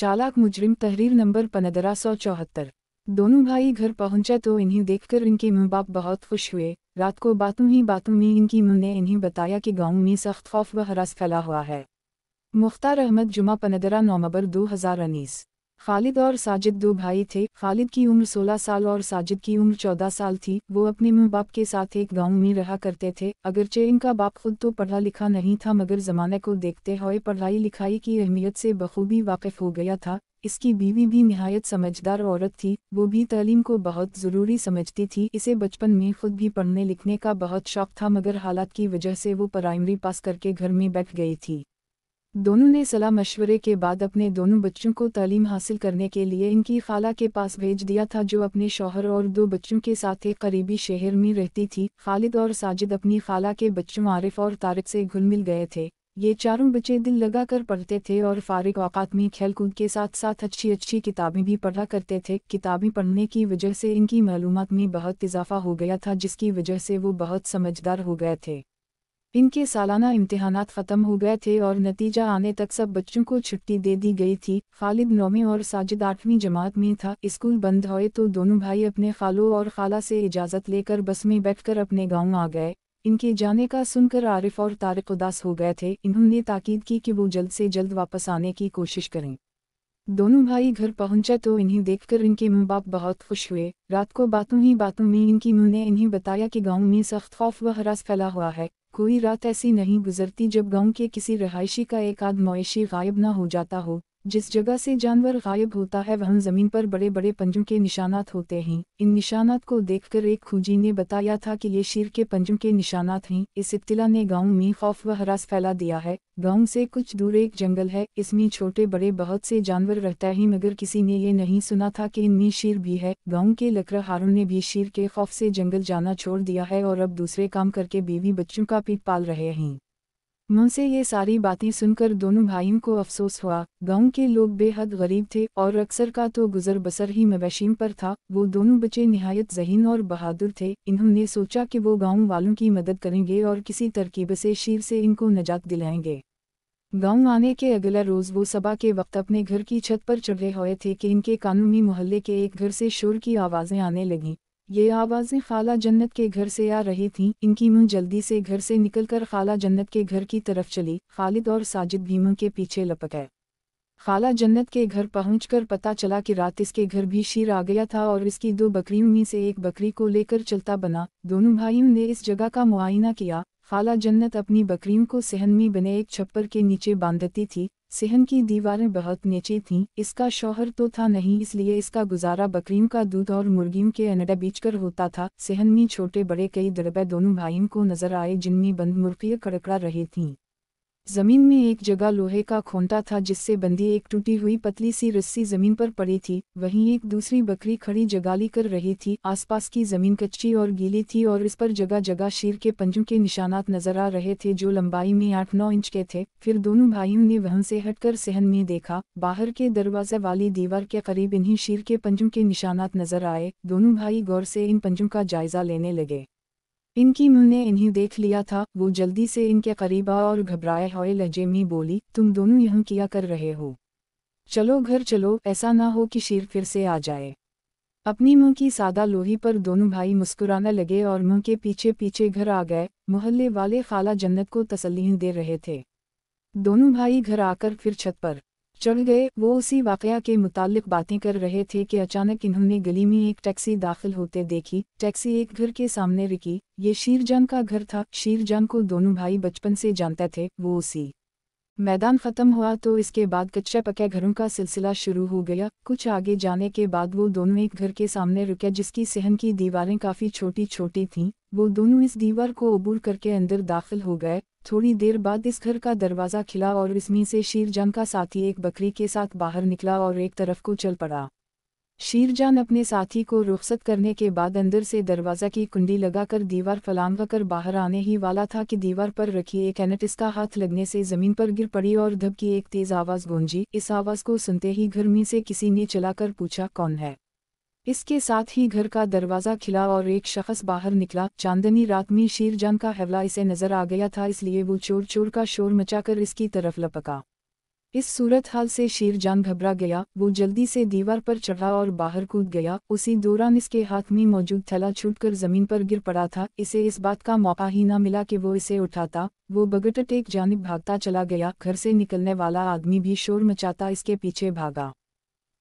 चालाक मुजरिम। तहरीर नंबर 1574। दोनों भाई घर पहुंचे तो इन्हें देखकर इनके माँ बाप बहुत खुश हुए। रात को बातों में इनकी माँ ने इन्हें बताया कि गांव में सख्त खौफ व हरास फैला हुआ है। मुख्तार अहमद जुमा 15 नवंबर 2019। खालिद और साजिद दो भाई थे। खालिद की उम्र 16 साल और साजिद की उम्र 14 साल थी। वो अपने माँ बाप के साथ एक गांव में रहा करते थे। अगरचे इनका बाप खुद तो पढ़ा लिखा नहीं था, मगर ज़माने को देखते हुए पढ़ाई लिखाई की अहमियत से बखूबी वाकिफ़ हो गया था। इसकी बीवी भी निहायत समझदार औरत थी। वो भी तालीम को बहुत ज़रूरी समझती थी। इसे बचपन में खुद भी पढ़ने लिखने का बहुत शौक़ था, मगर हालात की वजह से वो प्राइमरी पास करके घर में बैठ गई थी। दोनों ने सलाह मशवरे के बाद अपने दोनों बच्चों को तालीम हासिल करने के लिए इनकी खाला के पास भेज दिया था, जो अपने शौहर और दो बच्चों के साथ एक करीबी शहर में रहती थी। खालिद और साजिद अपनी खाला के बच्चों आरिफ और तारिक से घुल मिल गए थे। ये चारों बच्चे दिल लगाकर पढ़ते थे और फारिग औकात में खेल कूद के साथ साथ अच्छी किताबें भी पढ़ा करते थे। किताबें पढ़ने की वजह से इनकी मालूमात में बहुत इजाफा हो गया था, जिसकी वजह से वो बहुत समझदार हो गए थे। इनके सालाना इम्तिहानात ख़त्म हो गए थे और नतीजा आने तक सब बच्चों को छुट्टी दे दी गई थी। खालिद 9वीं और साजिद 8वीं जमात में था। स्कूल बंद हुए तो दोनों भाई अपने खालों और खाला से इजाज़त लेकर बस में बैठकर अपने गांव आ गए। इनके जाने का सुनकर आरिफ और तारिक उदास हो गए थे। इन्होंने ताकीद की कि वो जल्द से जल्द वापस आने की कोशिश करें। दोनों भाई घर पहुंचे तो इन्हें देखकर इनके माँ बाप बहुत खुश हुए। रात को बातों में इनकी माँ ने इन्हें बताया कि गांव में सख्त खौफ व हरास फैला हुआ है। कोई रात ऐसी नहीं गुजरती जब गांव के किसी रहायशी का एक आध मवेशी गायब न हो जाता हो। जिस जगह से जानवर गायब होता है वहाँ ज़मीन पर बड़े बड़े पंजों के निशानात होते हैं। इन निशानात को देखकर एक खोजी ने बताया था कि ये शेर के पंजों के निशानात हैं। इस इत्तला ने गांव में खौफ व हरास फैला दिया है। गांव से कुछ दूर एक जंगल है। इसमें छोटे बड़े बहुत से जानवर रहते हैं, मगर किसी ने ये नहीं सुना था कि इनमें शेर भी है। गांव के लकड़हारों ने भी शेर के खौफ से जंगल जाना छोड़ दिया है और अब दूसरे काम करके बीवी बच्चों का पेट पाल रहे हैं। मुँह से ये सारी बातें सुनकर दोनों भाइयों को अफसोस हुआ। गांव के लोग बेहद गरीब थे और अक्सर का तो गुजर बसर ही मवेशियों पर था। वो दोनों बच्चे निहायत ज़हीन और बहादुर थे। इन्होंने सोचा कि वो गांव वालों की मदद करेंगे और किसी तरकीब से शेर से इनको निजात दिलाएंगे। गांव आने के अगले रोज़ वो सबा के वक्त अपने घर की छत पर चढ़े हुए थे कि इनके कानों में मोहल्ले के एक घर से शोर की आवाज़ें आने लगीं। ये आवाज़ें खाला जन्नत के घर से आ रही थीं। इनकी माँ जल्दी से घर से निकलकर खाला जन्नत के घर की तरफ चली। खालिद और साजिद भी माँ के पीछे लपक गए। खाला जन्नत के घर पहुंचकर पता चला कि रात इसके घर भी शेर आ गया था और इसकी दो बकरियों में से एक बकरी को लेकर चलता बना। दोनों भाइयों ने इस जगह का मुआयना किया। खाला जन्नत अपनी बकरियों को सहन में बने एक छप्पर के नीचे बांधती थी। सहन की दीवारें बहुत नीचे थीं। इसका शौहर तो था नहीं, इसलिए इसका गुजारा बकरियों का दूध और मुर्गियों के अंडे बेचकर होता था। सहन में छोटे बड़े कई दरबे दोनों भाइयों को नजर आए, जिनमें बंद मुर्गियां कड़कड़ा रही थीं। जमीन में एक जगह लोहे का खोंटा था जिससे बंधी एक टूटी हुई पतली सी रस्सी जमीन पर पड़ी थी। वहीं एक दूसरी बकरी खड़ी जगाली कर रही थी। आसपास की जमीन कच्ची और गीली थी और इस पर जगह जगह शेर के पंजों के निशानात नजर आ रहे थे, जो लंबाई में 8-9 इंच के थे। फिर दोनों भाइयों ने वहां से हटकर सहन में देखा। बाहर के दरवाजे वाली दीवार के करीब इन्हीं शेर के पंजों के निशानात नजर आए। दोनों भाई गौर से इन पंजों का जायजा लेने लगे। इनकी माँ ने इन्हें देख लिया था। वो जल्दी से इनके करीब आ और घबराए हुए लहजे में बोली, तुम दोनों यहाँ क्या कर रहे हो? चलो घर चलो, ऐसा ना हो कि शेर फिर से आ जाए। अपनी माँ की सादा लोही पर दोनों भाई मुस्कुराने लगे और माँ के पीछे पीछे घर आ गए। मोहल्ले वाले खाला जन्नत को तसल्ली दे रहे थे। दोनों भाई घर आकर फिर छत पर चढ़ गए। वो उसी वाकया के मुताल्लिक बातें कर रहे थे कि अचानक इन्होंने गली में एक टैक्सी दाखिल होते देखी। टैक्सी एक घर के सामने रुकी। ये शीरजान का घर था। शीरजान को दोनों भाई बचपन से जानते थे। वो उसी मैदान ख़त्म हुआ तो इसके बाद कच्चे पक्के घरों का सिलसिला शुरू हो गया। कुछ आगे जाने के बाद वो दोनों एक घर के सामने रुके जिसकी सहन की दीवारें काफ़ी छोटी छोटी थीं। वो दोनों इस दीवार को अबूर करके अंदर दाखिल हो गए। थोड़ी देर बाद इस घर का दरवाज़ा खिला और इसमें से शीरजान का साथी एक बकरी के साथ बाहर निकला और एक तरफ को चल पड़ा। शीरजान अपने साथी को रुखसत करने के बाद अंदर से दरवाज़ा की कुंडी लगाकर दीवार फलांगा कर बाहर आने ही वाला था कि दीवार पर रखी एक ऐनट इसका हाथ लगने से ज़मीन पर गिर पड़ी और धब की एक तेज़ आवाज़ गूंजी। इस आवाज़ को सुनते ही घर में से किसी ने चलाकर पूछा, कौन है? इसके साथ ही घर का दरवाज़ा खिला और एक शख्स बाहर निकला। चांदनी रात में शीरजान का हवला इसे नज़र आ गया था, इसलिए वो चोर चोर का शोर मचाकर इसकी तरफ लपका। इस सूरत हाल से शेर जान घबरा गया, वो जल्दी से दीवार पर चढ़ा और बाहर कूद गया। उसी दौरान इसके हाथ में मौजूद थैला छूटकर जमीन पर गिर पड़ा था। इसे इस बात का मौका ही न मिला कि वो इसे उठाता। वो बगटट एक जानिब भागता चला गया। घर से निकलने वाला आदमी भी शोर मचाता इसके पीछे भागा।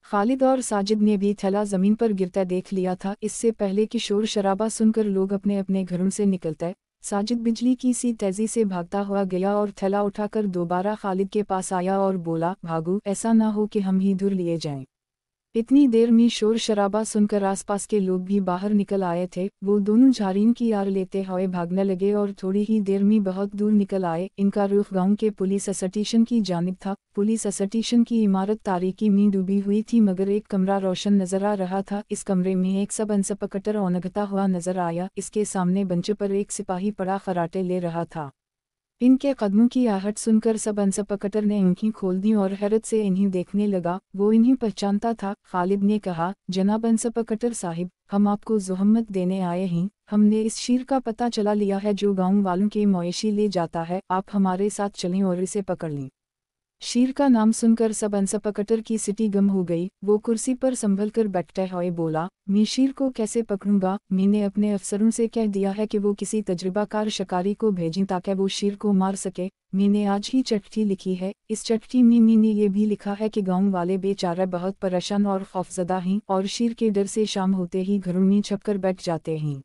खालिद और साजिद ने भी थैला जमीन पर गिरता देख लिया था। इससे पहले कि शोर शराबा सुनकर लोग अपने अपने घरों से निकलते, साजिद बिजली की सी तेजी से भागता हुआ गया और थैला उठाकर दोबारा खालिद के पास आया और बोला, भागो, ऐसा ना हो कि हम ही धुर लिए जाएं। इतनी देर में शोर शराबा सुनकर आसपास के लोग भी बाहर निकल आए थे। वो दोनों झाड़ियों की आड़ लेते हुए भागने लगे और थोड़ी ही देर में बहुत दूर निकल आए। इनका रुख गांव के पुलिस स्टेशन की जानिब था। पुलिस स्टेशन की इमारत तारीकी में डूबी हुई थी, मगर एक कमरा रोशन नजर आ रहा था। इस कमरे में एक सब इंस्पेक्टर औंधता हुआ नजर आया। इसके सामने बेंच पर एक सिपाही पड़ा खराटे ले रहा था। इनके कदमों की आहट सुनकर सब इंस्पेक्टर ने आंखें खोल दी और हैरत से इन्हें देखने लगा। वो इन्हें पहचानता था। खालिद ने कहा, जनाब इंस्पेक्टर साहिब, हम आपको ज़हमत देने आए हैं। हमने इस शेर का पता चला लिया है जो गांव वालों के मवेशी ले जाता है। आप हमारे साथ चलें और इसे पकड़ लें। शेर का नाम सुनकर सब इंस्पेक्टर की सिटी गम हो गई। वो कुर्सी पर संभल कर बैठते हुए बोला, मैं शेर को कैसे पकड़ूंगा? मैंने अपने अफसरों से कह दिया है कि वो किसी तजुर्बाकार शिकारी को भेजें ताकि वो शेर को मार सके। मैंने आज ही चिट्ठी लिखी है। इस चिट्ठी में मैंने ये भी लिखा है कि गांव वाले बेचारे बहुत परेशान और खौफजदा हैं और शेर के डर से शाम होते ही घरों में छपकर बैठ जाते हैं।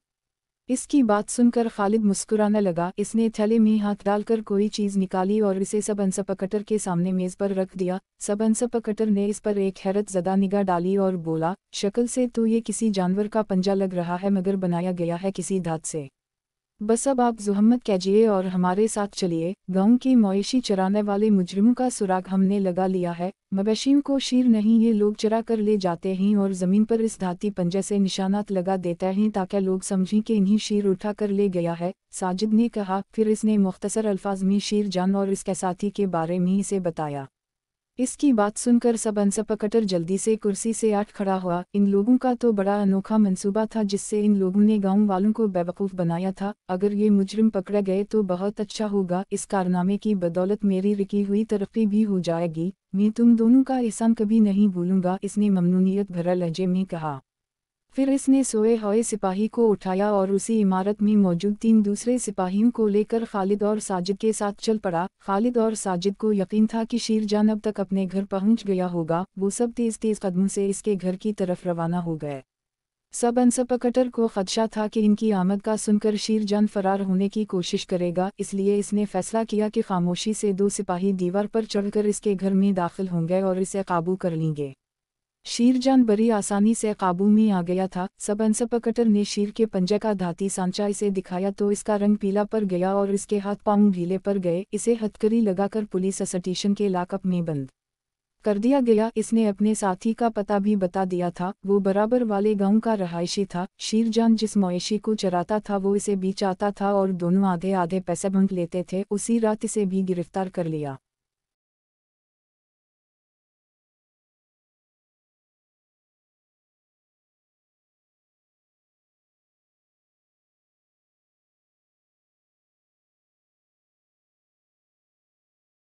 इसकी बात सुनकर खालिद मुस्कुराने लगा। इसने थैले में हाथ डालकर कोई चीज़ निकाली और इसे सब इंस्पेक्टर के सामने मेज़ पर रख दिया। सब इंस्पेक्टर ने इस पर एक हैरत ज़दा निगाह डाली और बोला, शक्ल से तो ये किसी जानवर का पंजा लग रहा है, मगर बनाया गया है किसी धात से। बस अब आप ज़हमत कीजिए और हमारे साथ चलिए। गांव के मवेशी चराने वाले मुजरिमों का सुराग हमने लगा लिया है। मवेशियों को शेर नहीं, ये लोग चरा कर ले जाते हैं और ज़मीन पर इस धाती पंजे से निशानात लगा देते हैं ताकि लोग समझें कि इन्हीं शेर उठा कर ले गया है। साजिद ने कहा। फिर इसने मुख्तसर अल्फाज में शेर जान और इसके साथी के बारे में इसे बताया। इसकी बात सुनकर सब इंस्पेक्टर जल्दी से कुर्सी से उठ खड़ा हुआ। इन लोगों का तो बड़ा अनोखा मंसूबा था जिससे इन लोगों ने गांव वालों को बेवकूफ़ बनाया था। अगर ये मुजरिम पकड़े गए तो बहुत अच्छा होगा। इस कारनामे की बदौलत मेरी रुकी हुई तरक्की भी हो जाएगी। मैं तुम दोनों का एहसान कभी नहीं भूलूंगा, इसने ममनूनियत भरे लहजे में कहा। फिर इसने सोए हुए सिपाही को उठाया और उसी इमारत में मौजूद 3 दूसरे सिपाहियों को लेकर खालिद और साजिद के साथ चल पड़ा। खालिद और साजिद को यकीन था कि शेर जान अब तक अपने घर पहुंच गया होगा। वो सब तेज तेज कदमों से इसके घर की तरफ रवाना हो गए। सब इंस्पेक्टर को खदशा था कि इनकी आमद का सुनकर शेर जान फरार होने की कोशिश करेगा, इसलिए इसने फैसला किया कि खामोशी से 2 सिपाही दीवार पर चढ़कर इसके घर में दाखिल होंगे और इसे काबू कर लेंगे। शेरजान बड़ी आसानी से काबू में आ गया था। सब इंस्पेक्टर ने शेर के पंजे का धाती सांचा इसे दिखाया तो इसका रंग पीला पड़ गया और इसके हाथ पांव ढीले पड़ गए। इसे हथकड़ी लगाकर पुलिस स्टेशन के लॉकअप में बंद कर दिया गया। इसने अपने साथी का पता भी बता दिया था। वो बराबर वाले गांव का रहायशी था। शेरजान जिस मवेशी को चराता था वो इसे भी चाहता था और दोनों आधे आधे पैसे बांट लेते थे। उसी रात इसे भी गिरफ्तार कर लिया।